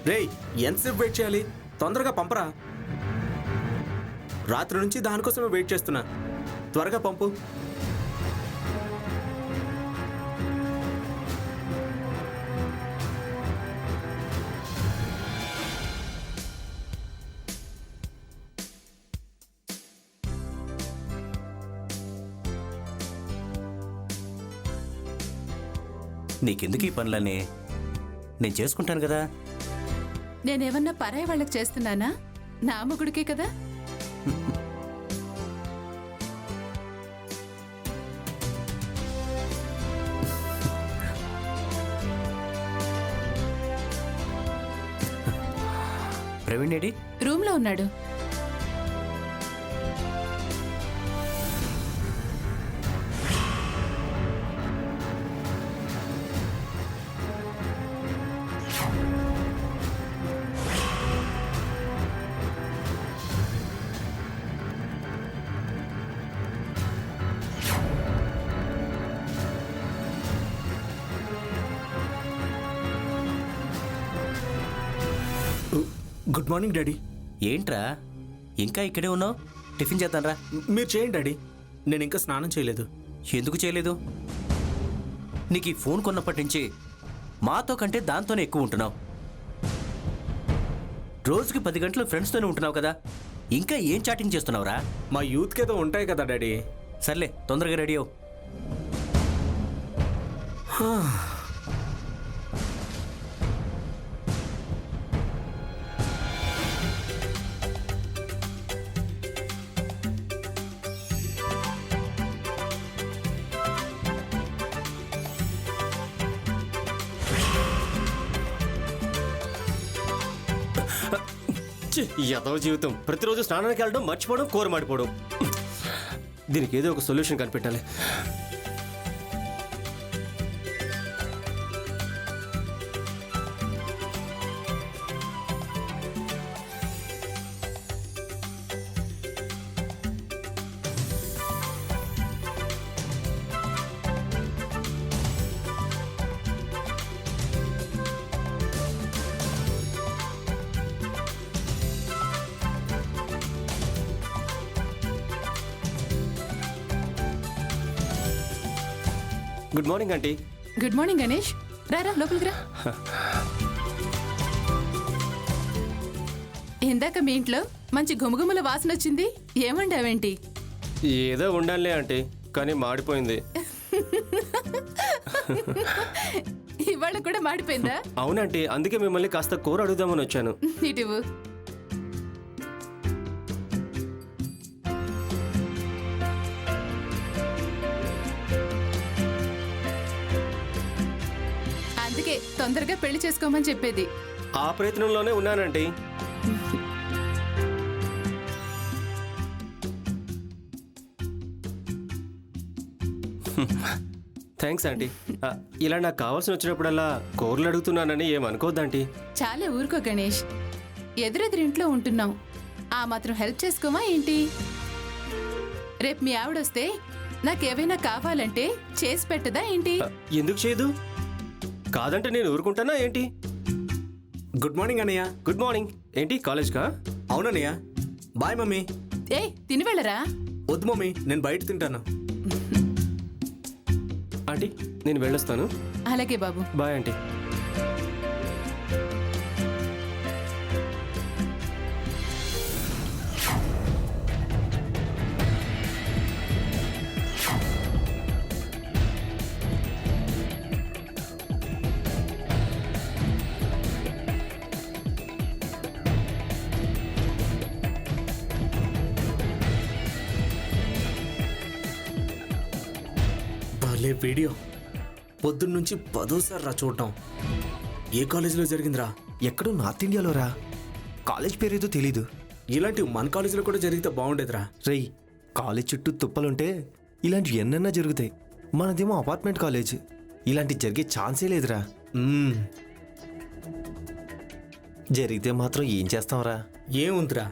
రేయ్, ఎంతసేపు వెయిట్ చేయాలి? తొందరగా పంపరా. రాత్రి నుంచి దానికోసమే వెయిట్ చేస్తున్నా. త్వరగా పంపు. నీకెందుకు ఈ పనులన్నీ? నేను చేసుకుంటాను కదా. నేనేమన్నా పరాయి వాళ్ళకి చేస్తున్నానా? నా మొగుడికే కదా. ప్రవీణ్ ఏడి? రూమ్ లో ఉన్నాడు. Good morning daddy. ఏంట్రా ఇంకా ఇక్కడే ఉన్నావు? టిఫిన్ చేద్దాంరా. మీరు చేయండి డాడీ, నేను ఇంకా స్నానం చేయలేదు. ఎందుకు చేయలేదు? నీకు ఈ ఫోన్ కొన్నప్పటి నుంచి మాతో కంటే దాంతోనే ఎక్కువ ఉంటున్నావు. రోజుకి 10 గంటలు ఫ్రెండ్స్తోనే ఉంటున్నావు కదా, ఇంకా ఏం చాటింగ్ చేస్తున్నావురా? మా యూత్కి ఏదో ఉంటాయి కదా డాడీ. సర్లే, తొందరగా రెడీ అవ్వు. యాదవ జీవితం. ప్రతిరోజు స్నానానికి వెళ్ళడం, మర్చిపోవడం, కూర మాడిపోవడం. దీనికి ఏదో ఒక సొల్యూషన్ కనిపెట్టాలి. Good morning aunty. Good morning Ganesh. రారా లోపలికి రా. ఇందాక మీ ఇంట్లో మంచి గుమగుమల వాసన వచ్చింది. ఏమండావేంటి? ఏదో ఉండాలే ఆంటీ, కానీ మాడిపోయింది. ఇవాళ కూడా మాడిపోయిందా? అవునంటీ, అందుకే మిమ్మల్ని కాస్త కూర అడుగుదామని వచ్చాను. ఇటువు. అందుకే తొందరగా పెళ్లి చేసుకోమని చెప్పేది. ఆ ప్రయత్నంలోనే ఉన్నానంటీ. Thanks aunty. ఇలా నాకు కావాల్సి వచ్చినప్పుడల్లా కూరలు అడుగుతున్నానని ఏమనుకోద్దాంటీ. చాలా ఊరుకో గణేష్. ఎదురెదురింట్లో ఉంటున్నాం, ఆ మాత్రం హెల్ప్ చేసుకోమా ఏంటి? రేపు మీ ఆవిడొస్తే నాకేవైనా కావాలంటే చేసి పెట్టదా ఏంటి? ఎందుకు చేయదు? కాదంటే నేను ఊరుకుంటానా ఏంటి? గుడ్ మార్నింగ్ అన్నయ్య. Good morning. ఏంటి కాలేజ్కా? అవునన్నయ్య. Bye mummy. ఏ తిని వెళ్ళరా. వద్దు మమ్మీ, నేను బయట తింటాను. ఆంటీ నేను వెళ్ళొస్తాను. అలాగే బాబు. Bye aunty. భలే వీడియో. పొద్దున్నుంచి 10ోసారి రా చూడటం. ఏ కాలేజీలో జరిగిందిరా? ఎక్కడో నార్త్ ఇండియాలో రా. కాలేజ్ పేరేదో తెలీదు. ఇలాంటివి మన కాలేజీలో కూడా జరిగితే బాగుండేదిరా. రేయ్, కాలేజ్ చుట్టూ తుప్పలుంటే ఇలాంటివి ఎన్నైనా జరుగుతాయి. మనదేమో అపార్ట్మెంట్ కాలేజ్, ఇలాంటి జరిగే ఛాన్సే లేదురా. జరిగితే మాత్రం ఏం చేస్తాంరా? ఏముందిరా,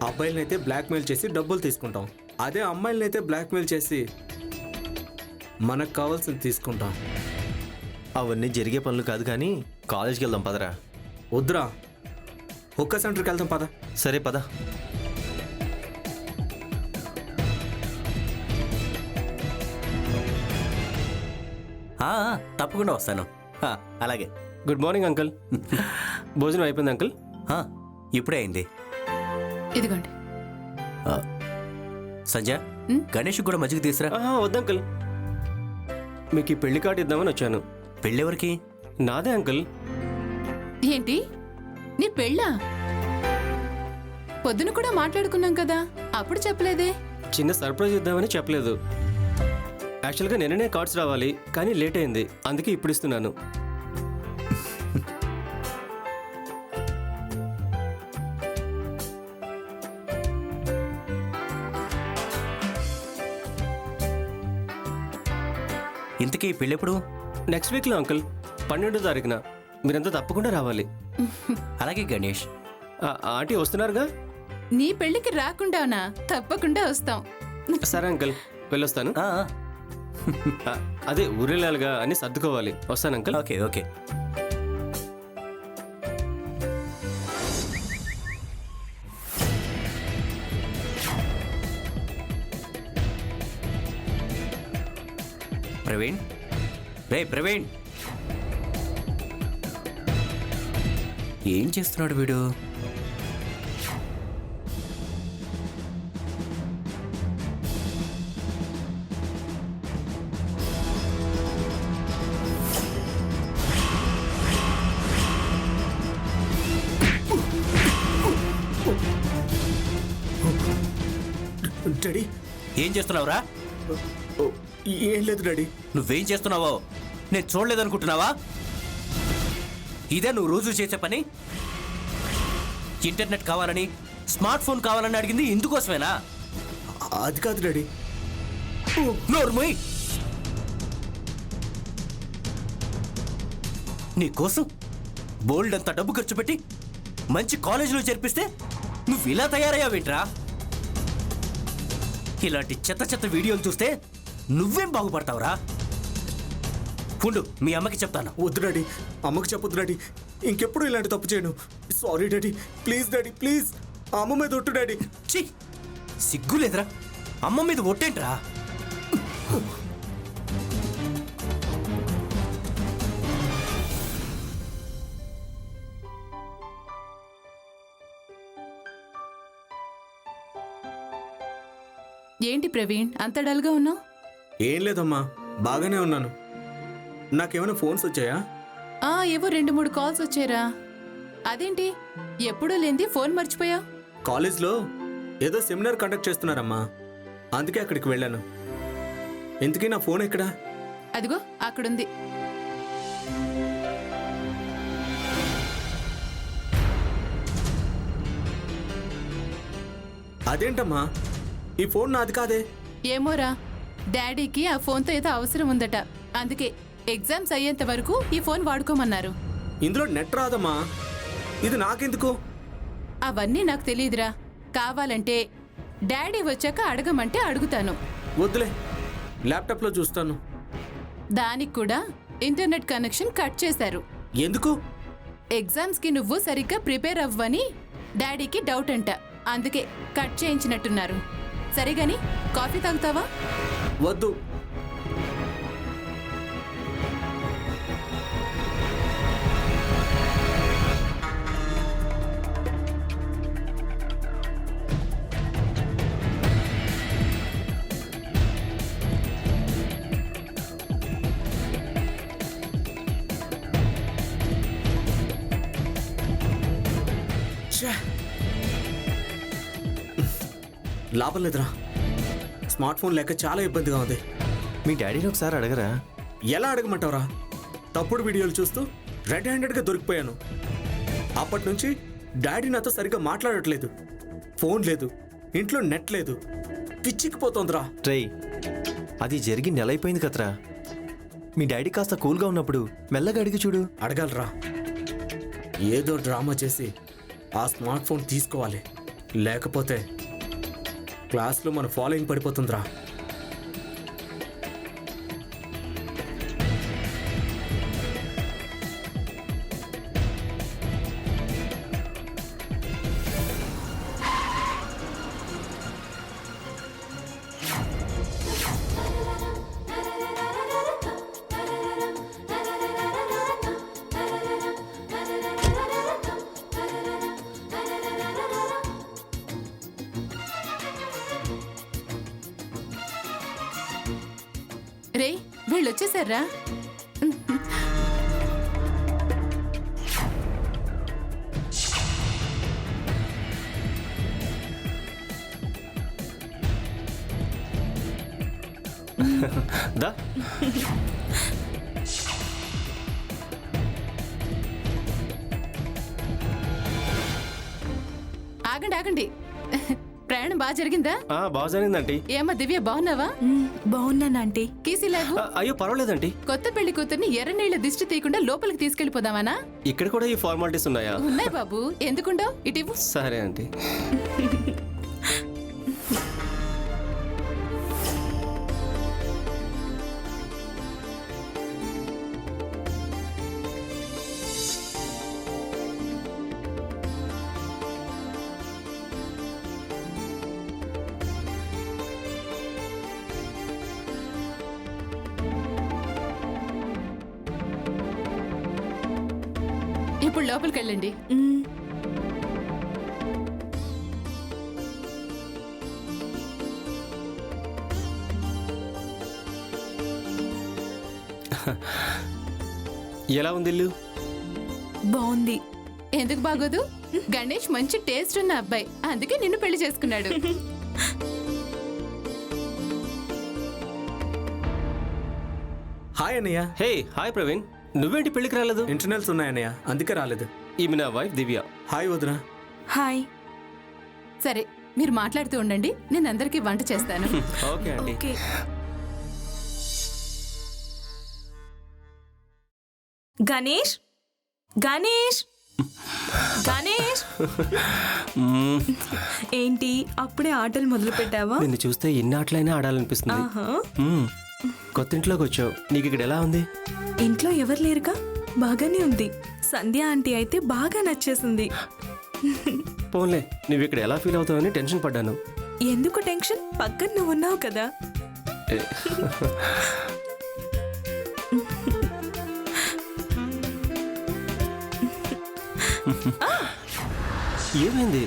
అబ్బాయిలనైతే బ్లాక్మెయిల్ చేసి డబ్బులు తీసుకుంటాం. అదే అమ్మాయిలనైతే బ్లాక్మెయిల్ చేసి మనకు కావాల్సింది తీసుకుంటాం. అవన్నీ జరిగే పనులు కాదు కానీ కాలేజ్కి వెళ్దాం పదరా. వద్దురా, ఒక్క సెంటర్కి వెళ్దాం పద. సరే పద. తప్పకుండా వస్తాను. అలాగే. Good morning uncle. భోజనం అయిపోయింది అంకుల్? ఇప్పుడే అయింది. ఇదిగోండి. సంజయ్, గణేష్ కూడా మజ్జిగ తీసురా. వద్దు అంకుల్, మీకు ఈ పెళ్లి కార్డు ఇద్దామని వచ్చాను. పెళ్ళెవరికి? నాదే అంకుల్. ఏంటి నీ పెళ్ళా? పొద్దున కూడా మాట్లాడుకున్నాం కదా, అప్పుడు చెప్పలేదే. చిన్న సర్ప్రైజ్ ఇద్దామని చెప్పలేదు. యాక్చువల్గా నిన్ననే కార్డ్స్ రావాలి, కానీ లేట్ అయింది, అందుకే ఇప్పుడు ఇస్తున్నాను. ఇంతకీ పెళ్ళెప్పుడు? నెక్స్ట్ వీక్లో అంకుల్, 12వ తారీఖున. మీరంతా తప్పకుండా రావాలి. అలాగే గణేష్. ఆంటీ వస్తున్నారుగా? నీ పెళ్ళికి రాకుండానా? తప్పకుండా వస్తాం. సరే అంకుల్, వెళ్ళొస్తాను. అదే ఊరెళ్ళాలిగా అని సర్దుకోవాలి. వస్తాను అంకుల్. Okay okay. ప్రవీణ్, రే ప్రవీణ్, ఏం చేస్తున్నాడు వీడు? డాడీ, ఏం చేస్తున్నావురా? ఏం లేదు డాడీ. నువ్వేం చేస్తున్నావో నేను చూడలేదనుకుంటున్నావా? ఇదే నువ్వు రోజు చేసే పని? ఇంటర్నెట్ కావాలని, స్మార్ట్ ఫోన్ కావాలని అడిగింది ఇందుకోసమేనా? అది కాదు డాడీ. నోర్మోయ్, నీకోసం బోల్డ్ అంత డబ్బు ఖర్చు పెట్టి మంచి కాలేజీలో చేర్పిస్తే నువ్వు ఇలా తయారయ్యావేంట్రా? ఇలాంటి చెత్త చెత్త వీడియోలు చూస్తే నువ్వేం బాగుపడతావురా? ఉండు, మీ అమ్మకి చెప్తాను. వద్దు డాడీ, అమ్మకి చెప్పొద్దు డాడీ. ఇంకెప్పుడు ఇలాంటి తప్పు చేయను. Sorry daddy, please daddy, please. అమ్మ మీద ఒట్టు డాడీ. ఛీ, సిగ్గులేదురా? అమ్మ మీద ఒట్టేంట్రా? ఏంటి ప్రవీణ్, అంత డల్గా ఉన్నావు? ఏం లేదమ్మా, బాగానే ఉన్నాను. నాకేమైనా ఫోన్స్ వచ్చాయా? ఏవో 2-3 కాల్స్ వచ్చారా? అదేంటి ఎప్పుడూ లేంది ఫోన్ మర్చిపోయావు? కాలేజ్లో ఏదో సెమినార్ కండక్ట్ చేస్తున్నారమ్మా, అందుకే అక్కడికి వెళ్ళాను. ఇంతకీ నా ఫోన్ ఎక్కడా? అదిగో అక్కడుంది. అదేంటమ్మా, ఈ ఫోన్ నాది కాదే. ఏమోరా, డాడీకి ఆ ఫోన్తో ఏదో అవసరం ఉందట, అందుకే ఎగ్జామ్స్ అయ్యేంత వరకు ఈ ఫోన్ వాడుకోమన్నారు. ఇందులో నెట్ రాదమ్మా, ఇది నాకెందుకు? అవన్నీ నాకు తెలియదురా. కావాలంటే డాడీ వచ్చాక అడగమంటే అడుగుతాను. వద్దులే, ల్యాప్టాప్లో చూస్తాను. దానికి కూడా ఇంటర్నెట్ కనెక్షన్ కట్ చేశారు. ఎందుకు? ఎగ్జామ్స్కి నువ్వు సరిగ్గా ప్రిపేర్ అవ్వని డాడీకి డౌట్ అంట, అందుకే కట్ చేయించినట్టున్నారు. సరేగాని కాఫీ తాగుతావా? వద్దు. లాభం లేదురా, స్మార్ట్ ఫోన్ లేక చాలా ఇబ్బందిగా ఉంది. మీ డాడీని ఒకసారి అడగరా? ఎలా అడగమంటావురా? తప్పుడు వీడియోలు చూస్తూ రెడ్ హ్యాండెడ్గా దొరికిపోయాను. అప్పటి నుంచి డాడీ నాతో సరిగ్గా మాట్లాడట్లేదు. ఫోన్ లేదు, ఇంట్లో నెట్ లేదు. పిచ్చిక్కిపోతోందిరా. ట్రై, అది జరిగి నెల అయిపోయింది కదరా. మీ డాడీ కాస్త కూల్గా ఉన్నప్పుడు మెల్లగా అడిగి చూడు. అడగాలరా, ఏదో డ్రామా చేసి ఆ స్మార్ట్ ఫోన్ తీసుకోవాలి, లేకపోతే క్లాస్లో మన ఫాలోయింగ్ పడిపోతుందిరా. వీళ్ళు వచ్చేసారా? దా ఆగండి ఆగండి. ప్రయాణం బాగా జరిగిందా? బాగా జరిగిందంటీ. ఏమ్మా దివ్య, బాగున్నావా? బాగున్నాను ఆంటీ. కీసిలాగు. అయ్యో పర్వాలేదంటీ. కొత్త పెళ్లి కూతుర్ని ఎర్ర నీళ్ళ దిష్టి తీయకుండా లోపలికి తీసుకెళ్లిపోదామనా? ఇక్కడ కూడా ఈ ఫార్మాలిటీస్ ఉన్నాయా? ఉన్నాయి బాబు, ఎందుకుండో ఇటివ్వు. సరే ఆంటీ. ఇప్పుడు లోపలికి వెళ్ళండి. ఎలా ఉంది ఇల్లు? బాగుంది. ఎందుకు బాగోదు? గణేష్ మంచి టేస్ట్ ఉన్న అబ్బాయి, అందుకే నిన్ను పెళ్లి చేసుకున్నాడు. హాయ్ అన్నయ్య. హే హాయ్ ప్రవీణ్, నువ్వేంటి పెళ్లికి రాలేదు? ఇంటర్నల్స్ ఉన్నాయన్నయ్య, అందుకే రాలేదు. ఈమె నా వైఫ్ దివ్య. హాయ్ వదిన. హాయ్. సరే, మీరు మాట్లాడుతూ ఉండండి, నేను అందరికీ వంట చేస్తాను. Okay aunty. Okay. Ganesh, Ganesh, Ganesh. ఏంటి అప్పుడే ఆటలు మొదలు పెట్టావా? నిన్ను చూస్తే ఎన్ని ఆటలైనా ఆడాలనిపిస్తుంది. ఆహా. మ్మ్. కొత్త ఇంట్లోకి వచ్చావు, నీకు ఇక్కడ ఎలా ఉంది? ఇంట్లో ఎవరు లేరుగా, బాగానే ఉంది. సంధ్య ఆంటీ అయితే బాగా నచ్చేసింది. పోన్లే, నువ్వు ఇక్కడ ఎలా ఫీల్ అవుతావని టెన్షన్ పడ్డాను. ఎందుకు టెన్షన్, పక్కన నువ్వు ఉన్నావు కదా. ఏ, ఏమైంది?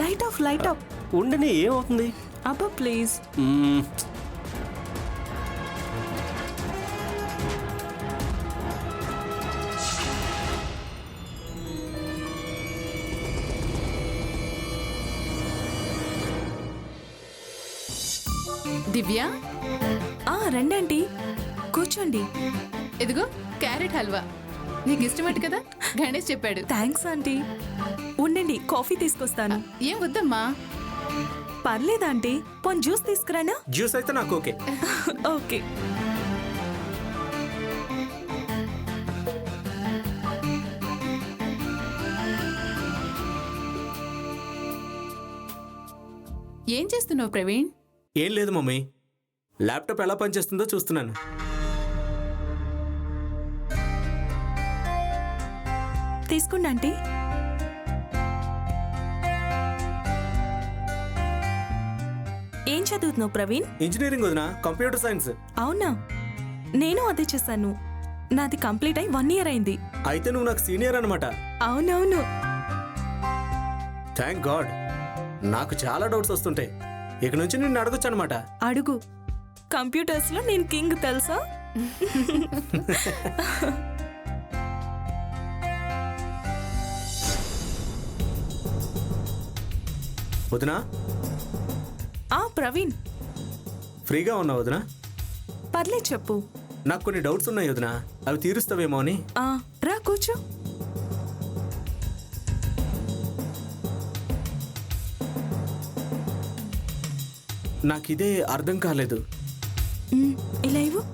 Light of, light of. ఉండని, ఏమవుతుంది? అబ్బా ప్లీజ్. మ్మ్. దివ్య, రండి ఆంటీ, కూర్చోండి. ఇదిగో క్యారెట్ హల్వా, నీకు ఇష్టమట కదా, గణేష్ చెప్పాడు. Thanks aunty. ఉండండి, కాఫీ తీసుకొస్తాను. ఏం వద్దమ్మా. పర్లేదు ఆంటీ, పోన్ జ్యూస్ తీసుకురానా? జ్యూస్ అయితే నాకు ఓకే. ఓకే. ఏం చేస్తున్నావు ప్రవీణ్? ఏం లేదు మమ్మీ, ల్యాప్టాప్ ఎలా పనిచేస్తుందో చూస్తున్నాను. తీసుకోండి ఆంటీ. ఏం చదువుతున్నావు ప్రవీణ్? ఇంజనీరింగ్ వదిన, కంప్యూటర్ సైన్స్. అవునా, నేను అదే చేశాను. నాది కంప్లీట్ అయి 1 year అయింది. అయితే నువ్వు నాకు సీనియర్ అనమాట. అవునవును. Thank God. నాకు చాలా డౌట్స్ వస్తుంటాయి, ఇక నుంచి నిన్ను అడగొచ్చు అనమాట. అడుగు. కంప్యూటర్స్ లో నేను కింగ్ తెలుసా? వదినా, ప్రవీణ్. ఫ్రీగా ఉన్నావు వదినా? పర్లేదు చెప్పు. నాకు కొన్ని డౌట్స్ ఉన్నాయి వదినా, అవి తీరుస్తావేమో అని. రా కూర్చో. నాకిదే అర్థం కాలేదు. ఇలా ఇవ్వు.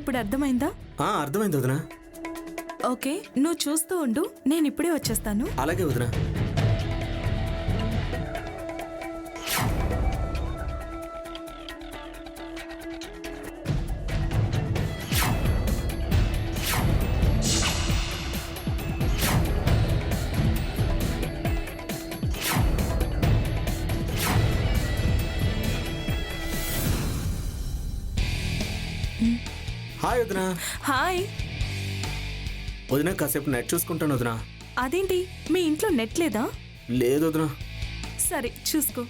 ఇప్పుడు అర్థమైందా? అర్థమైంది వదినా. ఓకే, నువ్వు చూస్తూ ఉండు, నేను ఇప్పుడే వచ్చేస్తాను. అలాగే వదినా. హాయ్ వదినా. హాయ్. వదినా కాసేపు నెట్ చూసుకుంటాను వదినా. అదేంటి, మీ ఇంట్లో నెట్ లేదా? లేదు వదినా. సరే చూసుకో.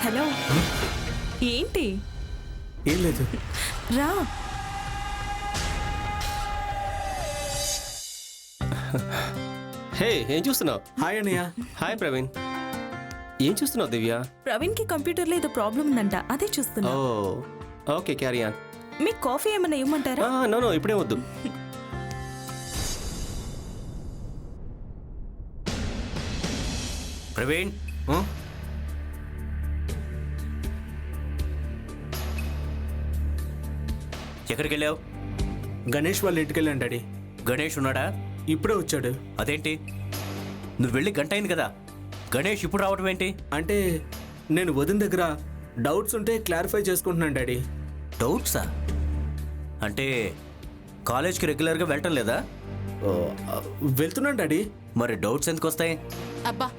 హలో, ఏంటి? ఏం లేదు. రా. హే, ఏం చూస్తున్నావు? హాయ్ అన్నయ్య. హాయ్ ప్రవీణ్. ఏం చూస్తున్నావు దివ్య? ప్రవీణ్ కి కంప్యూటర్లో ఏదో ప్రాబ్లం ఉందంట, అదే చూస్తున్నా. ఓ ఓకే, క్యారీ ఆన్. మీకు కాఫీ ఏమన్నా ఇవ్వమంటారా? నో ఇప్పుడే వద్దు. ప్రవీణ్, ఆ? ఎక్కడికి వెళ్ళావు? గణేష్ వాళ్ళ ఇంటికి వెళ్ళాను డాడీ. గణేష్ ఉన్నాడా? ఇప్పుడే వచ్చాడు. అదేంటి, నువ్వు వెళ్ళి గంట అయింది కదా, గణేష్ ఇప్పుడు రావటం ఏంటి? అంటే నేను వదిన దగ్గర డౌట్స్ ఉంటే క్లారిఫై చేసుకుంటున్నాను డాడీ. డౌట్సా? అంటే కాలేజ్కి రెగ్యులర్గా వెళ్ళటం లేదా? వెళ్తున్నాను డాడీ. మరి డౌట్స్ ఎందుకు వస్తాయి? అబ్బా,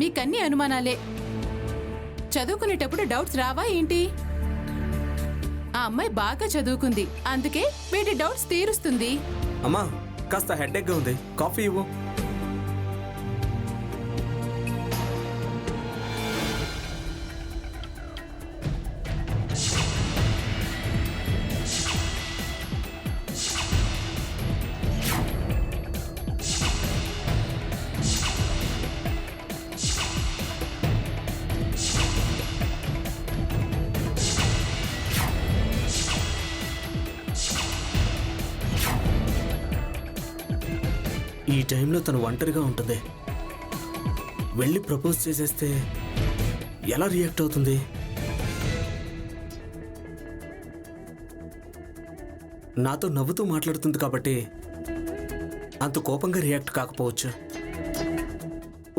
మీకన్నీ అనుమానాలే. చదువుకునేటప్పుడు డౌట్స్ రావా ఏంటి? ఆ అమ్మాయి బాగా చదువుకుంది, అందుకే వీటి డౌట్స్ తీరుస్తుంది. అమ్మా, కాస్త హెడ్ఏక్గా ఉంది, కాఫీ ఇవ్వు. ఈ టైంలో తను ఒంటరిగా ఉంటుంది. వెళ్ళి ప్రపోజ్ చేసేస్తే ఎలా రియాక్ట్ అవుతుంది? నాతో నవ్వుతూ మాట్లాడుతుంది కాబట్టి అంత కోపంగా రియాక్ట్ కాకపోవచ్చు.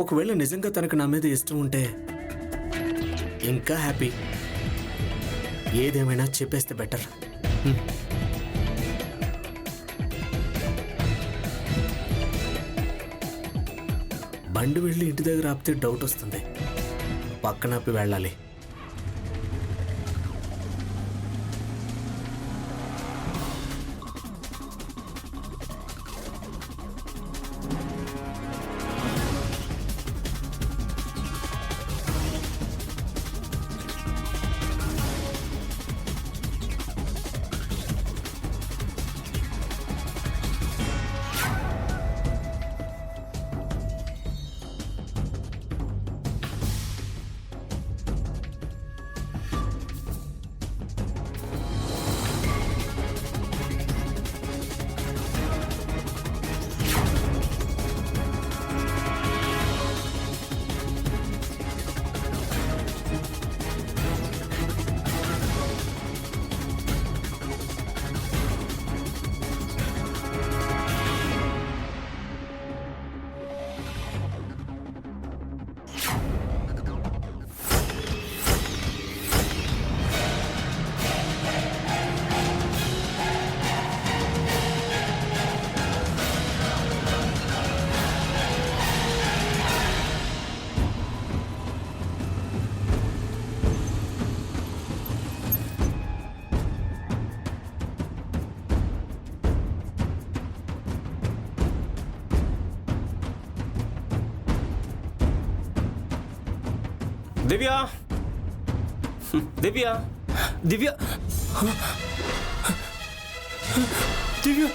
ఒకవేళ నిజంగా తనకు నా మీద ఇష్టం ఉంటే ఇంకా హ్యాపీ. ఏదేమైనా చెప్పేస్తే బెటర్. బండి వెళ్ళి ఇంటి దగ్గర ఆపితే డౌట్ వస్తుంది. పక్కన ఆపి వెళ్ళాలి. దివ్య దివ్య దివ్య దివ్య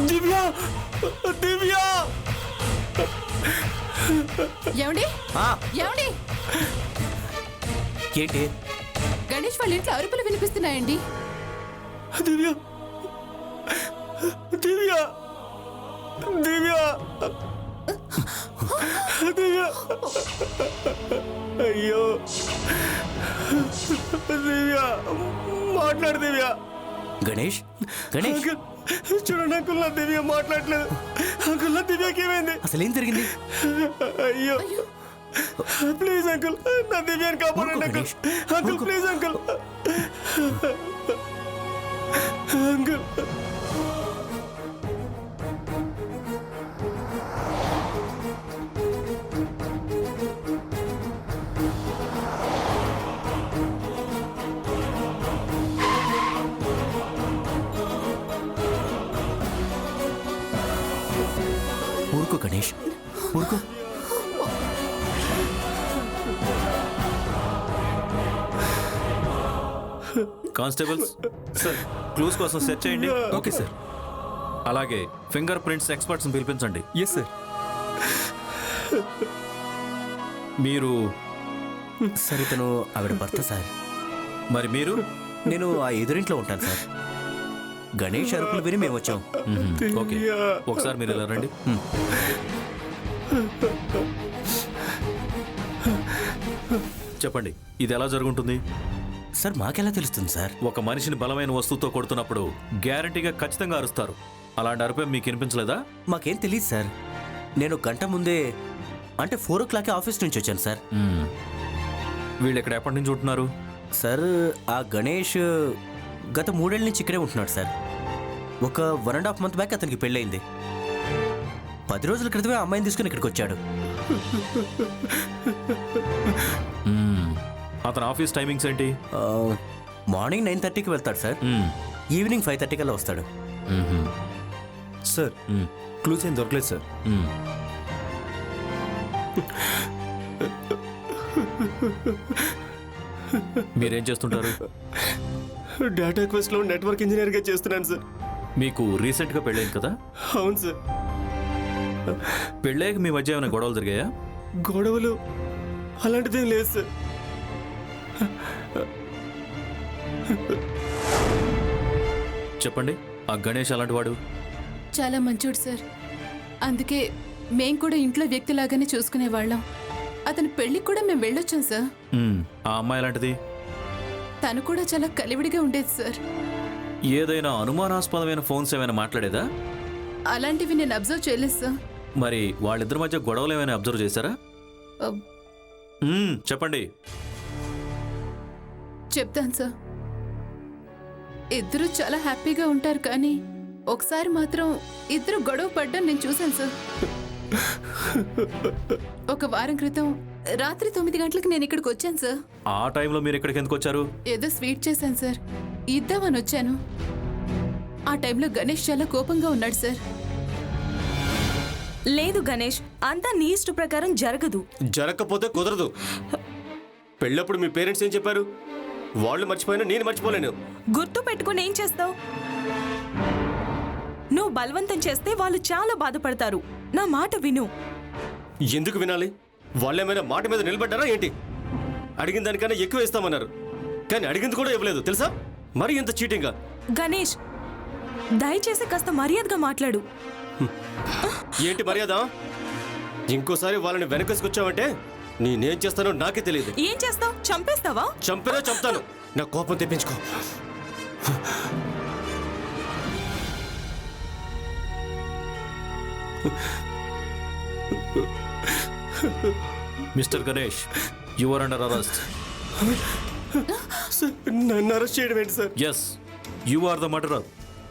దివ్య దివ్య ఏమండి ఆ, ఏమండి ఏంటి గణేష్ వాళ్ళ ఇంట్లో అరుపులు వినిపిస్తున్నాయండి. దివ్య దివ్య దివ్య దివ్య అయ్యో దివ్య మాట్లాడు దివ్య. గణేష్ గణేష్ అంకుల్ చూడండి అంకుల్, నా దివ్య మాట్లాడలేదు. అంకుల్ నా దివ్యకి ఏమైంది? అసలేం జరిగింది? అయ్యో ప్లీజ్ అంకుల్, నా దివ్యాన్ని కాపాడండి uncle. Ganesh, uncle please uncle. Uncle ఊరుకో గణేష్, ఊరుకో. కానిస్టేబుల్స్ సార్, క్లూస్ కోసం సెర్చ్ చేయండి. Okay sir. అలాగే ఫింగర్ ప్రింట్స్ ఎక్స్పర్ట్స్ని పిలిపించండి. Yes sir. మీరు సార్ ఇతను ఆవిడ భర్త సార్. మరి మీరు నేను ఆ ఎదురింట్లో ఉంటాను సార్. గణేష్ అరుపులు విని మేము వచ్చాం. ఓకే, ఒకసారి మీరు ఇలా రండి. చెప్పండి, ఇది ఎలా జరుగుతుంది? సార్ మాకెలా తెలుస్తుంది సార్? ఒక మనిషిని బలమైన వస్తువుతో కొడుతున్నప్పుడు గ్యారంటీగా ఖచ్చితంగా అరుస్తారు. అలాంటి అరుపే మీకు వినిపించలేదా? మాకేం తెలియదు సార్. నేను గంట ముందే అంటే 4 o'clock ఆఫీస్ నుంచి వచ్చాను సార్. వీళ్ళు ఇక్కడ ఎప్పటి నుంచి ఉంటున్నారు? సార్ ఆ గణేష్ గత 3 ఏళ్ళ నుంచి ఇక్కడే ఉంటున్నాడు సార్. ఒక 1.5 month బ్యాక్ అతనికి పెళ్ళయింది. 10 రోజుల క్రితమే ఆ అమ్మాయిని తీసుకుని ఇక్కడికి వచ్చాడు. అతని ఆఫీస్ టైమింగ్స్ ఏంటి? మార్నింగ్ 9:30కి వెళ్తాడు సార్. ఈవినింగ్ 5:30 కల్లా వస్తాడు. సార్ క్లూస్ ఏం దొరకలేదు సార్. మీరేం చేస్తుంటారు? డేటా క్వెస్ట్ లో నెట్వర్క్ ఇంజనీర్ గా చేస్తున్నాను సార్. మీకు రీసెంట్గా పెళ్ళైంది కదా? అవును సార్. పెళ్ళాక మీ మధ్య ఏమైనా గొడవలు జరిగాయా? గొడవలు అలాంటిదేం లేదు సార్. చెప్పండి, ఆ గణేష్ అలాంటి వాడు? చాలా మంచోడు సార్. అందుకే మేం కూడా ఇంట్లో వ్యక్తిలాగానే చూసుకునేవాళ్ళం. అతని పెళ్లికి కూడా మేము వెళ్ళొచ్చాం సార్. ఆ అమ్మాయి ఎలాంటిది? తను కూడా చాలా కలివిడిగా ఉండేది సార్. ఏదైనా అనుమానాస్పదమైన ఫోన్స్ ఏమైనా మాట్లాడేదా? అలాంటివి నేను అబ్జర్వ్ చేయలేదు సార్. మరి వాళ్ళిద్దరి మధ్య గొడవలు ఏమైనా అబ్జర్వ్ చేశారా? అబ్, చెప్పండి. చెప్తాను సార్. ఇద్దరు చాలా హ్యాపీగా ఉంటారు, కానీ ఒకసారి మాత్రం ఇద్దరు గొడవ పడ్డం నేను చూశాను సార్. ఒక వారం క్రితం రాత్రి 9 గంటలకు నేను ఇక్కడికి వచ్చాను సార్. ఆ టైంలో మీరు ఇక్కడికి ఎందుకు వచ్చారు? ఏదో స్వీట్ చేశాను సార్, ఇద్దామని వచ్చాను. ఆ టైంలో గణేష్ చాలా కోపంగా ఉన్నాడు సార్. లేదు గణేష్, అంతా నీ ఇష్ట ప్రకారం జరగదు. జరగకపోతే కుదరదు. పెళ్ళప్పుడు మీ పేరెంట్స్ ఏం చెప్పారు? వాళ్ళు మర్చిపోయినా నేను మర్చిపోలేను. గుర్తు పెట్టుకుని ఏం చేస్తావు? నువ్వు బలవంతం చేస్తే వాళ్ళు చాలా బాధపడతారు. నా మాట విను. ఎందుకు వినాలి? వాళ్ళేమైనా మాట మీద నిలబడ్డారా ఏంటి? అడిగిన దానికన్నా ఎక్కువ ఇస్తామన్నారు, కానీ అడిగింది కూడా ఇవ్వలేదు తెలుసా? మరి ఇంత చీటింగా? గణేష్, దయచేసి కాస్త మర్యాదగా మాట్లాడు. ఏంటి మర్యాద? ఇంకోసారి వాళ్ళని వెనకేసుకొచ్చావంటే నేనేం చేస్తానో నాకే తెలియదు. ఏం చేస్తావు? చంపేస్తావా? చంపినా చంపుతాను. నా కోపం తెప్పించుకో. Mister Ganesh, you are under arrest. నన్ను అరెస్ట్ చేయడం ఏంటి sir? Yes, you are the murderer.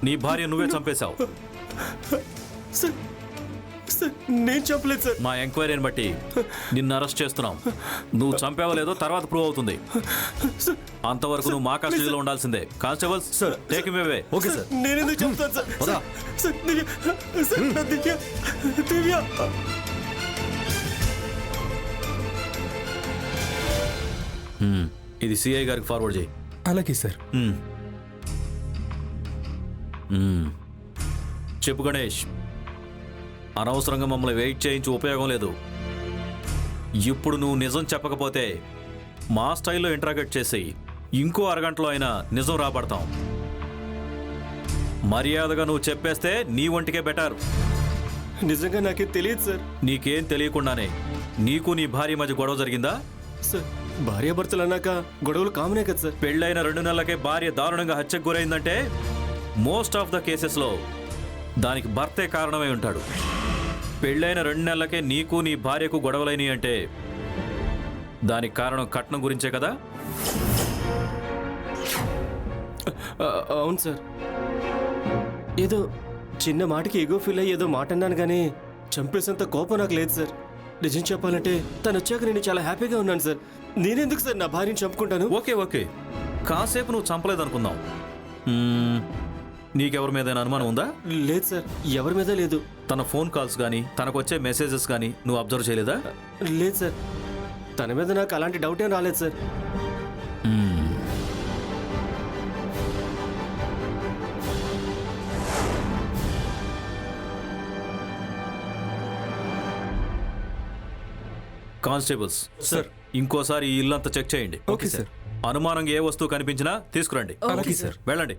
నీ భార్య నువ్వే చంపేశావు. సార్ నేను చెప్పలేదు సార్. మా ఎంక్వైరీని బట్టి నిన్ను అరెస్ట్ చేస్తున్నాం. నువ్వు చంపావో లేదో తర్వాత ప్రూవ్ అవుతుంది. అంతవరకు నువ్వు మా కస్టడీలో ఉండాల్సిందే. Constables, take him away. Okay sir. నేను ఎందుకు చెప్తాను సార్? సార్ దివ్య, సార్ నా దివ్య, దివ్య. ఇది సిఐ గారికి ఫార్వర్డ్ చేయి. అలాగే సార్. మ్మ్. మ్మ్. చెప్పు గణేష్, అనవసరంగా మమ్మల్ని వెయిట్ చేయించి ఉపయోగం లేదు. ఇప్పుడు నువ్వు నిజం చెప్పకపోతే మా స్టైల్లో ఇంటరాగేట్ చేసి ఇంకో అరగంటలో అయినా నిజం రాబడతాం. మర్యాదగా నువ్వు చెప్పేస్తే నీ ఒంటికే బెటర్. నిజంగా నాకేం తెలియదు సార్. నీకేం తెలియకుండానే నీకు నీ భార్య మధ్య గొడవ జరిగిందా? సార్ భార్యాభర్తలు అన్నాక గొడవలు కామనే కదా సార్. పెళ్ళైన 2 నెలలకే భార్య దారుణంగా హత్యకు గురైందంటే మోస్ట్ ఆఫ్ ద కేసెస్లో దానికి భర్తే కారణమై ఉంటాడు. పెళ్ళైన 2 నెలలకే నీకు నీ భార్యకు గొడవలైనవి అంటే దానికి కారణం కట్నం గురించే కదా? అవును సార్. ఏదో చిన్న మాటకి ఎగో ఫీల్ అయ్యి ఏదో మాట అన్నాను కానీ చంపేసేంత కోపం నాకు లేదు సార్. నిజం చెప్పాలంటే తను వచ్చాక నేను చాలా హ్యాపీగా ఉన్నాను సార్. నేనెందుకు సార్ నా భార్యను చంపుకుంటాను? ఓకే ఓకే, కాసేపు నువ్వు చంపలేదనుకుందాం. నీకెవరి మీదైనా అనుమానం ఉందా? లేదు సార్, ఎవరి మీద లేదు. తన ఫోన్ కాల్స్ కానీ తనకు వచ్చే మెసేజెస్ కానీ నువ్వు అబ్జర్వ్ చేయలేదా? లేదు సార్, తన మీద నాకు అలాంటి డౌట్ ఏం రాలేదు సార్. కానిస్టేబుల్స్ సార్, ఇంకోసారి ఈ ఇల్లంతా చెక్ చేయండి. Okay sir. అనుమానంగా ఏ వస్తువు కనిపించినా తీసుకురండి. అలాగే సార్. వెళ్ళండి.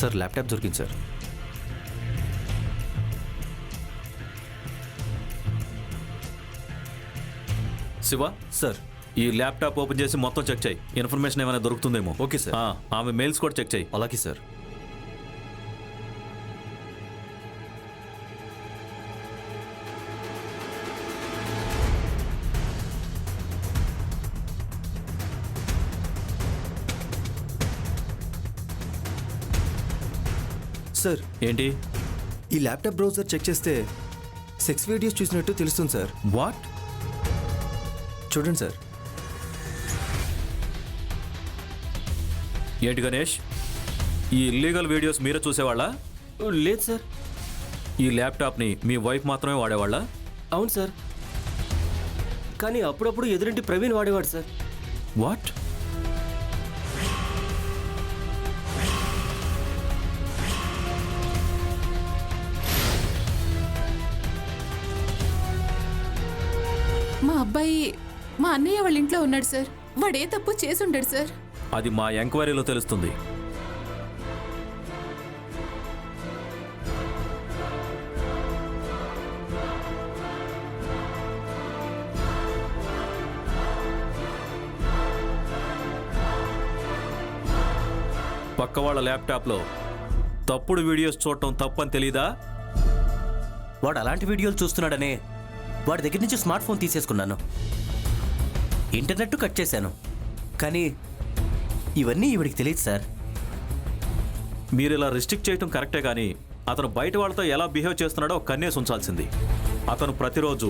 సార్ ల్యాప్టాప్ దొరికింది సార్. శివ సార్. ఈ ల్యాప్టాప్ ఓపెన్ చేసి మొత్తం చెక్ చేయి. ఇన్ఫర్మేషన్ ఏమైనా దొరుకుతుందేమో. Okay sir. ఆమె మెయిల్స్ కూడా చెక్ చేయి. అలాగే సార్. సార్, ఏంటి? ఈ ల్యాప్టాప్ బ్రౌజర్ చెక్ చేస్తే సెక్స్ వీడియోస్ చూసినట్టు తెలుస్తుంది సార్. వాట్? చూడండి సార్. ఏంటి గణేష్, ఈ ఇల్లీగల్ వీడియోస్ మీరే చూసేవాళ్ళా? లేదు సార్. ఈ ల్యాప్టాప్ని మీ వైఫ్ మాత్రమే వాడేవాళ్ళా? అవును సార్, కానీ అప్పుడప్పుడు ఎదురింటి ప్రవీణ్ వాడేవాడు సార్. వాట్? మా అబ్బాయి మా అన్నయ్య వాళ్ళ ఇంట్లో ఉన్నాడు సార్. వాడే తప్పు చేసి ఉంటాడు సార్. అది మా ఎంక్వైరీలో తెలుస్తుంది. పక్క వాళ్ళ ల్యాప్టాప్లో తప్పుడు వీడియోస్ చూడటం తప్పని తెలీదా? వాడు అలాంటి వీడియోలు చూస్తున్నాడనే వాడి దగ్గర నుంచి స్మార్ట్ ఫోన్ తీసేసుకున్నాను, ఇంటర్నెట్ కట్ చేశాను. కానీ ఇవన్నీ ఈవిడికి తెలియదు సార్. మీరు ఇలా రిస్ట్రిక్ట్ చేయటం కరెక్టే, కానీ అతను బయట వాళ్ళతో ఎలా బిహేవ్ చేస్తున్నాడో కన్నేసి ఉంచాల్సింది. అతను ప్రతిరోజు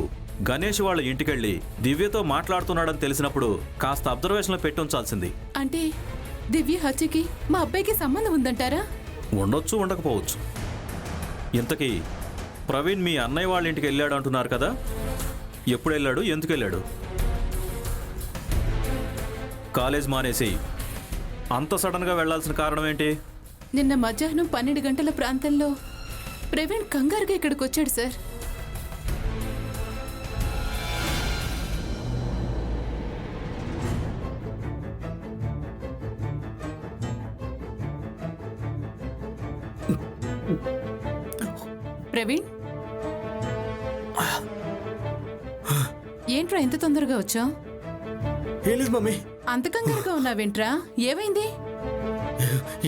గణేష్ వాళ్ళ ఇంటికెళ్ళి దివ్యతో మాట్లాడుతున్నాడని తెలిసినప్పుడు కాస్త అబ్జర్వేషన్లో పెట్టి ఉంచాల్సింది. అంటే దివ్య హత్యకి మా అబ్బాయికి సంబంధం ఉందంటారా? ఉండొచ్చు, ఉండకపోవచ్చు. ఇంతకీ ప్రవీణ్ మీ అన్నయ్య వాళ్ళ ఇంటికి వెళ్ళాడు అంటున్నారు కదా, ఎప్పుడు వెళ్ళాడు, ఎందుకు వెళ్ళాడు? కాలేజ్ మానేసి అంత సడన్గా వెళ్లాల్సిన కారణం ఏంటి? నిన్న మధ్యాహ్నం 12 గంటల ప్రాంతంలో ప్రవీణ్ కంగారుగా ఇక్కడికి వచ్చాడు సార్. ప్రవీణ్, ఏంట్రా ఇంత తొందరగా వచ్చావు? ఏం లేదు మమ్మీ. అంత కంగారుగా ఉన్నావేంట్రా? ఏమైంది?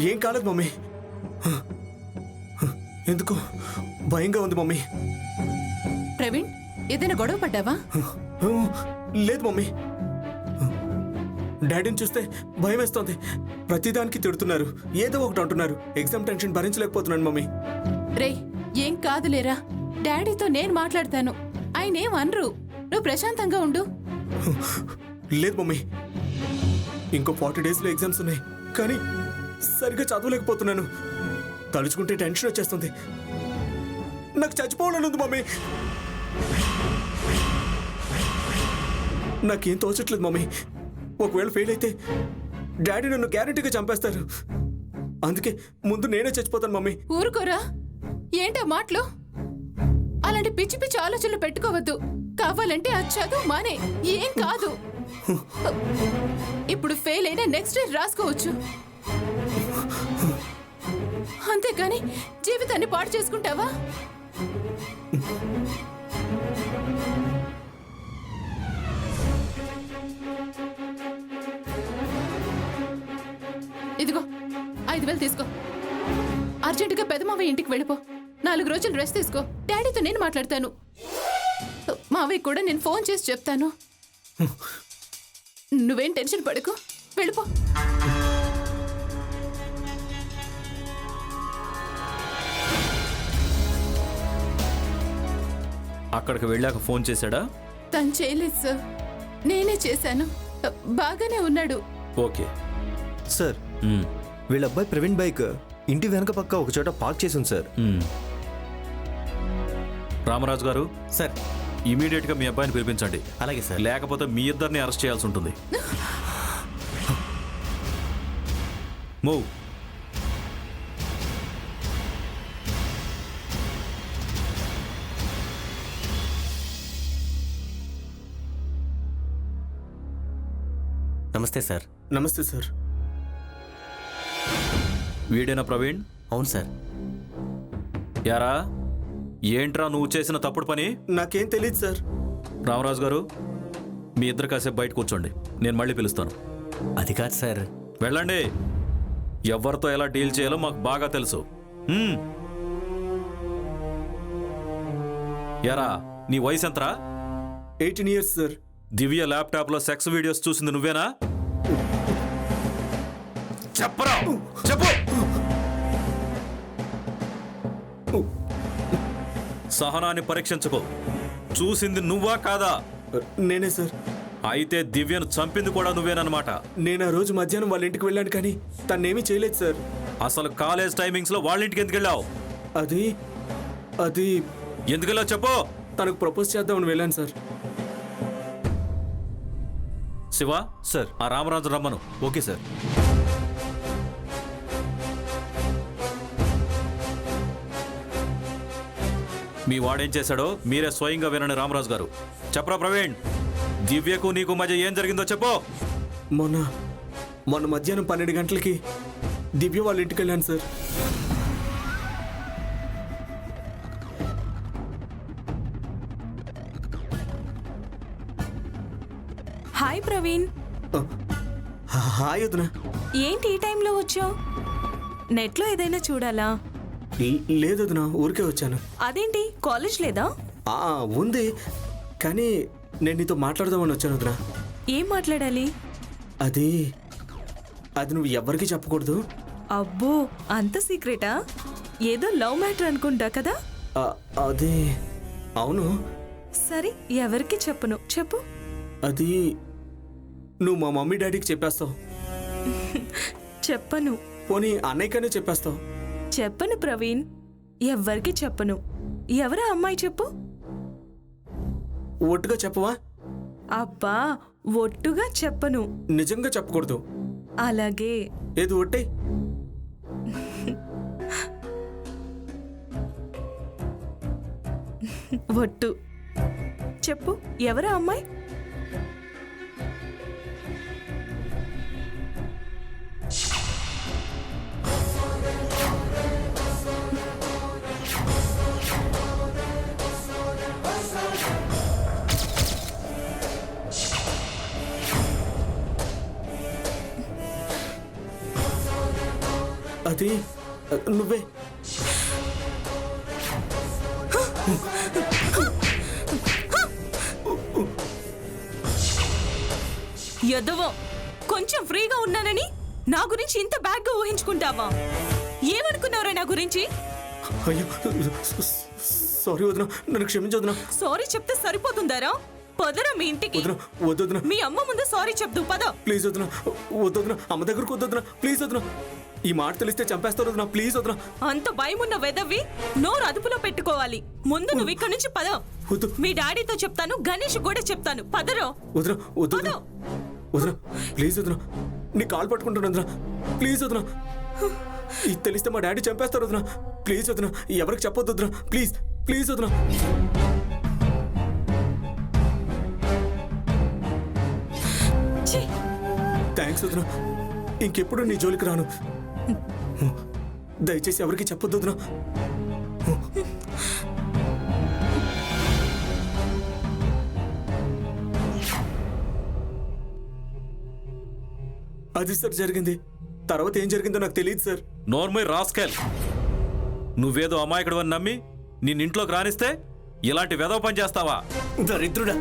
ఏం కాలేదు మమ్మీ. ఎందుకు భయంగా ఉంది మమ్మీ. ప్రవీణ్, ఏదైనా గొడవ పడ్డావా? లేదు మమ్మీ. డాడీని చూస్తే భయం వేస్తోంది. ప్రతిదానికి తిడుతున్నారు, ఏదో ఒకటి అంటున్నారు. ఎగ్జామ్ టెన్షన్ భరించలేకపోతున్నాను మమ్మీ. రేయ్, ఏం కాదులేరా, డాడీతో నేను మాట్లాడతాను. ఆయన ఏం అనరు. నువ్వు ప్రశాంతంగా ఉండు. లేదు మమ్మీ, ఇంకో 40 డేస్లో ఎగ్జామ్స్ ఉన్నాయి, కానీ సరిగ్గా చదవలేకపోతున్నాను. తలుచుకుంటే టెన్షన్ వచ్చేస్తుంది. నాకు చచ్చిపోవాలని ఉంది మమ్మీ. నాకేం తోచట్లేదు మమ్మీ. ఒకవేళ ఫెయిల్ అయితే డాడీ నన్ను గ్యారెంటీగా చంపేస్తారు. అందుకే ముందు నేనే చచ్చిపోతాను మమ్మీ. ఊరుకోరా, ఏంటా మాటలు? అలాంటి పిచ్చి పిచ్చి ఆలోచనలు పెట్టుకోవద్దు. కావాలంటే ఆ చదువు మానే, ఏం కాదు. ఇప్పుడు ఫెయిల్ అయినా నెక్స్ట్ ఇయర్ రాసుకోవచ్చు, అంతేకాని జీవితాన్ని పాడు చేసుకుంటావా? ఇదిగో 5,000 తీసుకో. అర్జెంటుగా పెదమావయ్య ఇంటికి వెళ్ళిపో. 4 రోజులు రెస్ట్ తీసుకో. డాడీతో నేను మాట్లాడతాను. మావయ్య కూడా నేను ఫోన్ చేసి చెప్తాను. నువ్వేం టెన్షన్ పడకు, వెళ్ళిపో. అక్కడికి వెళ్ళాక ఫోన్ చేశాడా? తను చేయలేదు సార్, నేనే చేశాను. బాగానే ఉన్నాడు. ఓకే. సార్, వీళ్ళ అబ్బాయి ప్రవీణ్ బైక్ ఇంటి వెనక పక్క ఒక చోట పార్క్ చేసి ఉంది సార్. రామరాజు గారు, సార్ ఇమీడియట్గా మీ అబ్బాయిని పిలిపించండి. అలాగే సార్. లేకపోతే మీ ఇద్దరిని అరెస్ట్ చేయాల్సి ఉంటుంది. మూవ్. నమస్తే సార్. నమస్తే సార్. వీడేనా ప్రవీణ్? అవును సార్. యారా, ఏంట్రా నువ్వు చేసిన తప్పుడు పని? నాకేం తెలియదు సార్. రామరాజు గారు, మీ ఇద్దరు కాసేపు బయట కూర్చోండి, నేను మళ్ళీ పిలుస్తాను. అది కాదు సార్. వెళ్ళండి. ఎవరితో ఎలా డీల్ చేయాలో మాకు బాగా తెలుసు. యారా, నీ వయసు ఎంతరా? 18 years సార్. దివ్య ల్యాప్టాప్లో సెక్స్ వీడియోస్ చూసింది నువ్వేనా? చెప్పరా, చెప్పు. సహనాన్ని పరీక్షించుకో. చూసింది నువ్వా కాదా? నేనే సార్. అయితే దివ్యను చంపింది కూడా నువ్వేనమాట. నేను ఆ రోజు మధ్యాహ్నం వాళ్ళ ఇంటికి వెళ్ళాను, కానీ తనేమీ చేయలేదు సార్. అసలు కాలేజ్ టైమింగ్స్ లో వాళ్ళ ఇంటికి ఎందుకు వెళ్ళావు? అది అది ఎందుకు వెళ్ళావు చెప్పు. తనకు ప్రపోజ్ చేద్దామని వెళ్ళాను సార్. శివ, సార్. ఆ రామరాజు రమ్మను. Okay sir. మీ వాడేం చేశాడో మీరే స్వయంగా వినండి. రామరాజు గారు, చెప్పరా ప్రవీణ్, దివ్యకు నీకు మధ్య ఏం జరిగిందో చెప్పు. మొన్న మధ్యాహ్నం 12 గంటలకి దివ్య వాళ్ళ ఇంటికి వెళ్ళాను సార్. హాయ్ ప్రవీణ్. హాయ్ వదినా. ఏంటి ఈ టైంలో వచ్చావు? నెట్లో ఏదైనా చూడాలా? లేదు వదినా, ఊరికే వచ్చాను. అదేంటి, కాలేజ్ లేదా? ఉంది, కానీ నేను నీతో మాట్లాడదామని వచ్చాను వదినా. ఏం మాట్లాడాలి? అది నువ్వు ఎవ్వరికీ చెప్పకూడదు. అబ్బో, అంత సీక్రెటా? ఏదో లవ్ మ్యాటర్ అనుకుంటా కదా. అది అవును. సరే, ఎవరికి చెప్పను, చెప్పు. అది నువ్వు మా మమ్మీ డాడీకి చెప్పేస్తావు. చెప్పను. పోనీ అన్నయ్యకనే చెప్పేస్తావు. చెప్పను ప్రవీణ్, ఎవ్వరికి చెప్పను. ఎవరా అమ్మాయి చెప్పు. ఒట్టుగా చెప్పవా? అబ్బా, ఒట్టుగా చెప్పను. నిజంగా చెప్పకూడదు. అలాగే. ఏది ఒట్టే? ఒట్టు. చెప్పు, ఎవరా అమ్మాయి? అది నువ్వే. ఎదవో, కొంచెం ఫ్రీగా ఉన్నానని నా గురించి ఇంత బ్యాడ్గా ఊహించుకుంటావా? ఏమనుకున్నావురా నా గురించి? అయ్యో, సారీ వదినా, నన్ను క్షమించు వదినా. సారీ చెప్తే సరిపోతుందారా? పదరా మీ ఇంటికి. వదిన వద్దొద్దున మీ అమ్మ ముందు సారీ చెప్దు పద. ప్లీజ్ వదిన వద్దొద్దున అమ్మ దగ్గరకు వద్దొద్దున ప్లీజ్ వదిన. ఈ మాట తెలిస్తే చంపేస్తారు వదిన ప్లీజ్ వదిన. అంత భయమున్న వెదవి నోరు అదుపులో పెట్టుకోవాలి. ముందు నువ్వు ఇక్కడ నుంచి పద. వద్దు మీ డాడీతో చెప్తాను, గణేష్ కూడా చెప్తాను. పదరో. వదిన వద్దొద్దున వదిన ప్లీజ్ వదిన. నీ కాలు పట్టుకుంటాను వదిన ప్లీజ్ వదిన. ఇది తెలిస్తే మా డాడీ చంపేస్తారు వదిన ప్లీజ్ వదిన. ఎవరికి చెప్పొద్దు వదిన ప్లీజ్ ప్లీజ్ వదిన. ఛీ! థ్యాంక్స్ వదిన. ఇంకెప్పుడు నీ జోలికి రాను. దయచేసి ఎవరికి చెప్పొద్దు వదిన. అది సార్ జరిగింది. తర్వాత ఏం జరిగిందో నాకు తెలియదు సార్. నోర్మై రాస్కెల్, నువ్వేదో అమాయకుడు అని నమ్మి నిన్నింట్లోకి రానిస్తే ఇలాంటి వెధవ పని చేస్తావా? దరిద్రుడా,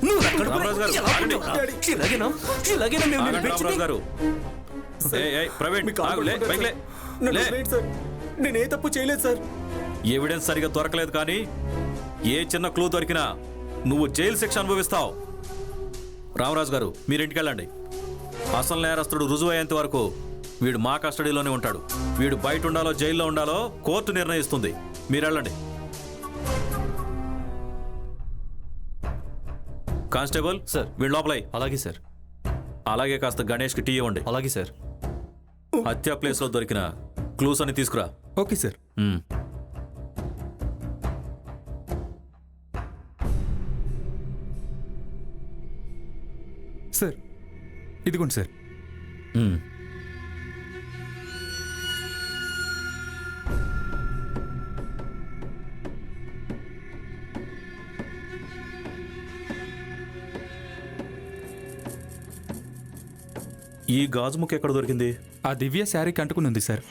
నువ్వు నా కడుపులో రామరాజు గారు, ఎలా ఆగండి. పుట్టావురా? ఇలాగేనా మేము నిన్ను ఆగండి రామరాజు పెంచింది? గారు. ఏయ్, ప్రవీణ్ మీ కాలు ఆగు, లే, పట్టుకుంటాను పైకి లే. సార్. నన్ను లే. వదిలేయండి సార్. నేనే తప్పు చేయలేదు సార్. ఎవిడెన్స్ సరిగా దొరకలేదు కానీ ఏ చిన్న క్లూ దొరికినా నువ్వు జైలు శిక్ష అనుభవిస్తావు. రామరాజు గారు, మీరు ఇంటికి వెళ్ళండి. అసలు నేరస్తుడు రుజువు అయ్యేంత వరకు వీడు మా కస్టడీలోనే ఉంటాడు. వీడు బయట ఉండాలో జైల్లో ఉండాలో కోర్టు నిర్ణయిస్తుంది. మీరు వెళ్ళండి. Constable sir. వీడు లోపలై. అలాగే సార్. అలాగే కాస్త గణేష్కి టీ ఇవ్వండి. అలాగే సార్. హత్యా ప్లేస్లో దొరికిన క్లూస్ అని తీసుకురా. Okay sir. మ్మ్. సార్ ఇదిగోండి సార్. మ్మ్. ఈ గాజు ముక్క ఎక్కడ దొరికింది? ఆ దివ్య శారీకి అంటుకుని ఉంది సార్.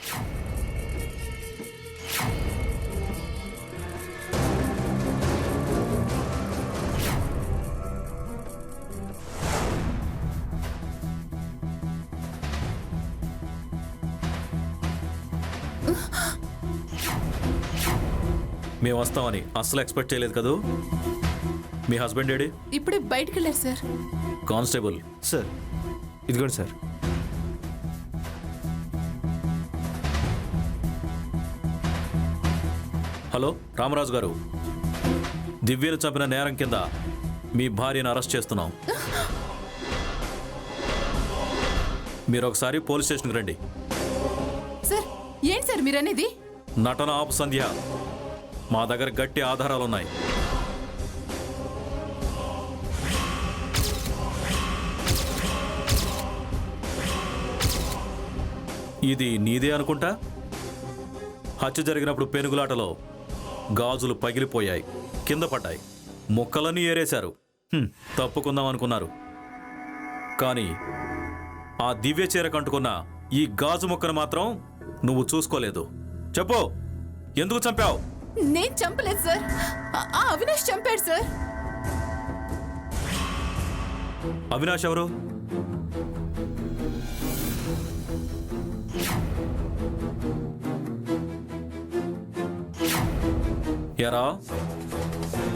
మేము వస్తామని అస్సలు ఎక్స్పెక్ట్ చేయలేదు కదూ. మీ హస్బెండ్ ఏడి? ఇప్పుడే బయటికి వెళ్ళారు సార్. కానిస్టేబుల్, సార్ ఇదిగోండి సార్. హలో రామరాజు గారు, దివ్యను చంపిన నేరం కింద మీ భార్యను అరెస్ట్ చేస్తున్నాం. మీరు ఒకసారి పోలీస్ స్టేషన్కి రండి. సార్ ఏంటి సార్ మీరనేది? నటన ఆపు సంధ్య. మా దగ్గర గట్టి ఆధారాలున్నాయి. ఇది నీదే అనుకుంటా. హత్య జరిగినప్పుడు పెనుగులాటలో గాజులు పగిలిపోయాయి, కింద పడ్డాయి, ముక్కలన్నీ ఏరేశారు. తప్పుకుందాం అనుకున్నారు. కానీ ఆ దివ్య చీర కంటుకున్న ఈ గాజు ముక్కను మాత్రం నువ్వు చూసుకోలేదు. చెప్పు, ఎందుకు చంపావు? నేను చంపలేదు సార్. ఆ అవినాష్ చంపాడు సార్. అవినాష్ ఎవరు? ఎరా,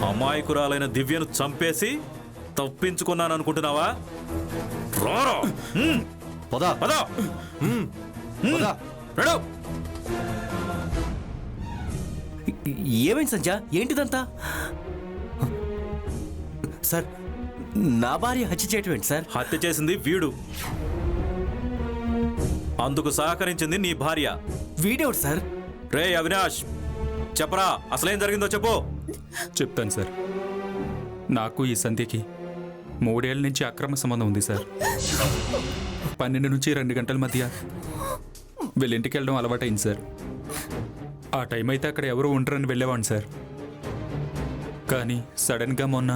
అమాయకురాలైన దివ్యను చంపేసి తప్పించుకున్నాననుకుంటున్నావా? రారా. పదా పద. పదా. రెడో. ఏమైంది సంజ? ఏంటిదంతా? సార్, నా భార్య హత్య చేయటం ఏంటి సార్? హత్య చేసింది వీడు, అందుకు సహకరించింది నీ భార్య. వీడేవాడు సార్? రే అవినాష్, చెప్పరా, అసలేం జరిగిందో చెప్పు. చెప్తాను సార్. నాకు ఈ సంధ్యకి 3 ఏళ్ల నుంచి అక్రమ సంబంధం ఉంది సార్. 12 నుంచి 2 గంటల మధ్య వీళ్ళింటికి వెళ్ళడం అలవాటైంది సార్. ఆ టైం అయితే అక్కడ ఎవరు ఉండరని వెళ్ళేవాడిని సార్. కానీ సడన్గా మొన్న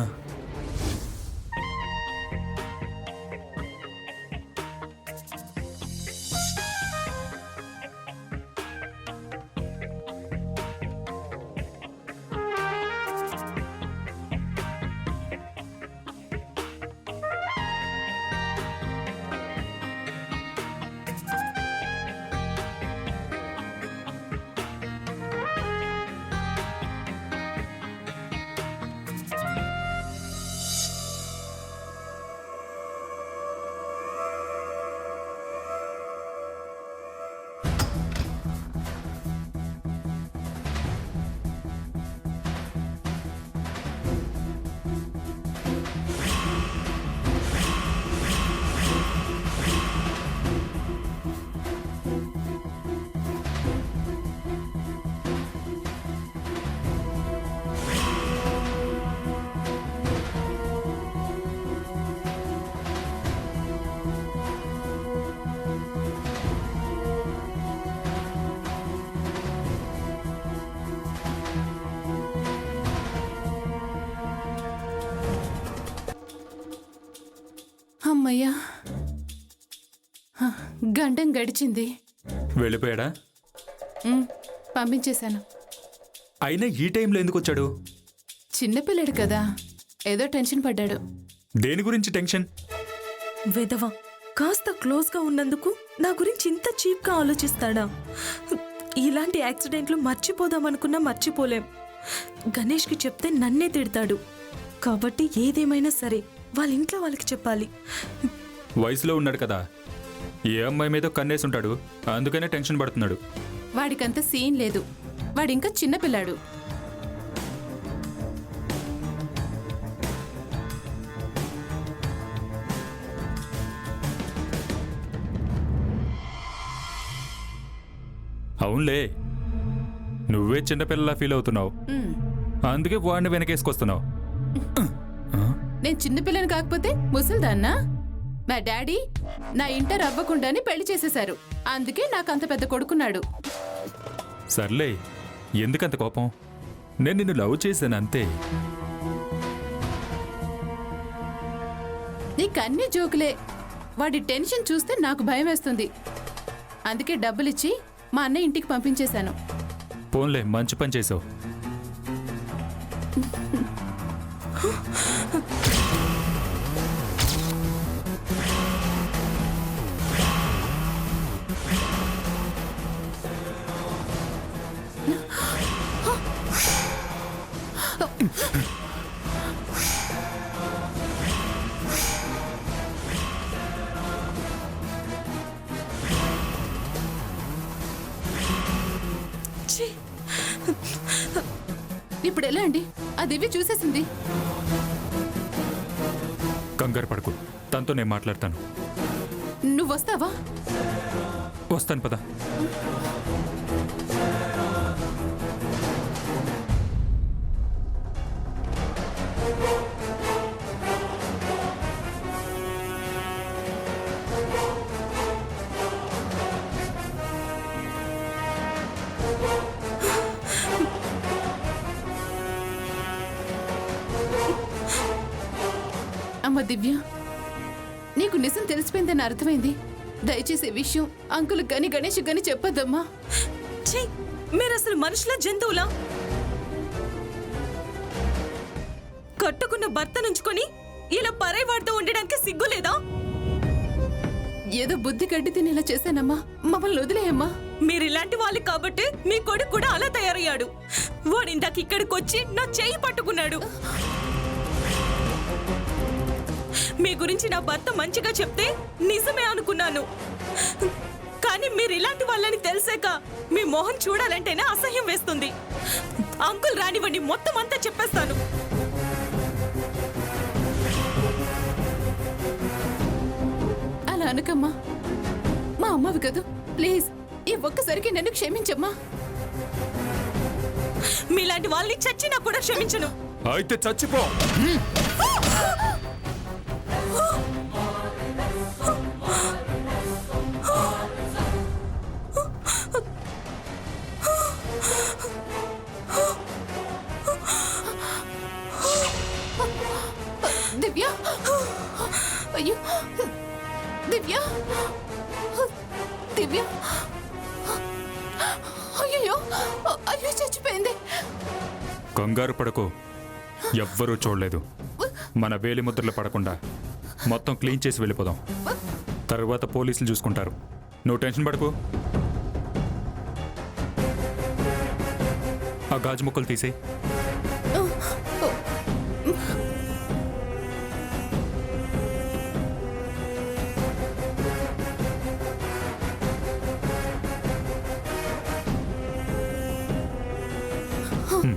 అమ్మయ్యా, హ, గండం గడిచింది. వెళ్ళిపోయాడా? పంపించేశాను. అయినా ఈ టైంలో ఎందుకు వచ్చాడు? చిన్నపిల్లడు కదా, ఏదో టెన్షన్ పడ్డాడు. దేని గురించి టెన్షన్? వెధవ కాస్త క్లోజ్గా ఉన్నందుకు నా గురించి ఇంత చీప్గా ఆలోచిస్తాడా? ఇలాంటి యాక్సిడెంట్లు మర్చిపోదామనుకున్నా మర్చిపోలేం. గణేష్కి చెప్తే నన్నే తిడతాడు. కాబట్టి ఏదేమైనా సరే వాళ్ళ ఇంట్లో వాళ్ళకి చెప్పాలి. వయసులో ఉన్నాడు కదా, ఏ అమ్మాయి మీద కన్నేసి ఉంటాడు, అందుకనే టెన్షన్ పడుతున్నాడు. వాడికంత సీన్ లేదు, వాడింకా చిన్నపిల్లాడు. అవునులే, నువ్వే చిన్నపిల్లలా ఫీల్ అవుతున్నావు, అందుకే వాడిని వెనకేసుకొస్తున్నావు. నేను చిన్నపిల్లని కాకపోతే ముసల్దాన్నా? మా డాడీ నా ఇంటర్ అవ్వకుండానే పెళ్లి చేసేశారు, అందుకే నాకు అంత పెద్ద కొడుకున్నాడు. సర్లే, ఎందుకంత కోపం? నేను నిన్ను లవ్ చేశాను అంతే. నీకు అన్ని జోకులే. వాడి టెన్షన్ చూస్తే నాకు భయం వేస్తుంది, అందుకే డబ్బులిచ్చి మా అన్నయ్య ఇంటికి పంపించేశాను. పోన్లే, మంచి పని చేసావు. ఇప్పుడు ఎలా అండి? ఆ దివ్య చూసేసింది. కంగారు పడకు, తనతో నేను మాట్లాడతాను. నువ్వు వస్తావా? వస్తాను, పద. అమ్మ దివ్య, నీకు నిజం తెలిసిపోయిందని అర్థమైంది. దయచేసి ఈ విషయం అంకుల్ గని గణేష్ గని చెప్పొద్దమ్మా. ఛీ, మీరు అసలు మనుషుల జంతువులా? కట్టుకున్న భర్త నుంచుకొని ఇలా పరైవాడితో ఉండడానికి సిగ్గులేదా? ఏదో బుద్ధి గడ్డి తిని ఇలా చేశానమ్మా, మమ్మల్ని వదిలేయమ్మా. మీరు ఇలాంటి వాళ్ళు కాబట్టి మీ కొడుకు కూడా అలా తయారయ్యాడు. వాడు ఇందాక ఇక్కడికి వచ్చి నా చెయ్యి పట్టుకున్నాడు. మీ గురించి నా భర్త మంచిగా చెప్తే నిజమే అనుకున్నాను, కానీ మీరు ఇలాంటి వాళ్ళని తెలిసాక మీ మొహం చూడాలంటేనే అసహ్యం వేస్తుంది. అంకుల్ రానివ్వండి, మొత్తం అంతా చెప్పేస్తాను. అలా అనకమ్మా, మా అమ్మవి కదా, ప్లీజ్ ఈ ఒక్కసారికి నన్ను క్షమించమ్మా. మీలాంటి వాళ్ళని చచ్చినా కూడా క్షమించను. అయితే చచ్చిపో. దివ్య, అయ్యో దివ్య, దివ్య, అయ్యో అయ్యో చచ్చిపోయింది. కంగారు పడకు, ఎవ్వరూ చూడలేదు. మన వేలి ముద్రలు పడకుండా మొత్తం క్లీన్ చేసి వెళ్ళిపోదాం. తర్వాత పోలీసులు చూసుకుంటారు. నువ్వు టెన్షన్ పడకు. ఆ గాజు ముక్కలు తీసేయి.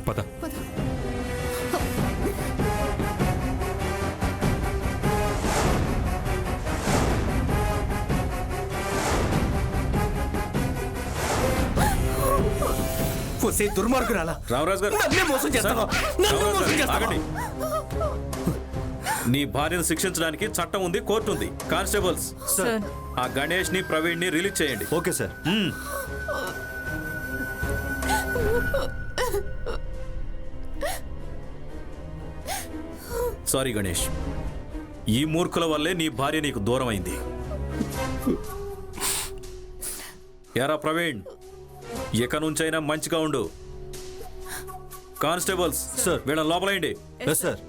పద. దుర్మార్గురాలా, రామరాజు గారు, నన్నే మోసం చేస్తావా? నన్ను రామరాజు మోసం గారు, చేస్తావా? ఆగండి. నీ భార్యను శిక్షించడానికి చట్టం ఉంది, కోర్టు ఉంది. కానిస్టేబుల్స్, సార్, ఆ గణేష్ ని ప్రవీణ్ ని రిలీజ్ చేయండి. Okay sir. సారీ గణేష్, ఈ మూర్ఖుల వల్లే నీ భార్య నీకు దూరం అయింది. ఎరా ప్రవీణ్, ఇక నుంచైనా మంచిగా ఉండు. Constables sir. వీళ్ళ లోపలేయండి. Yes sir.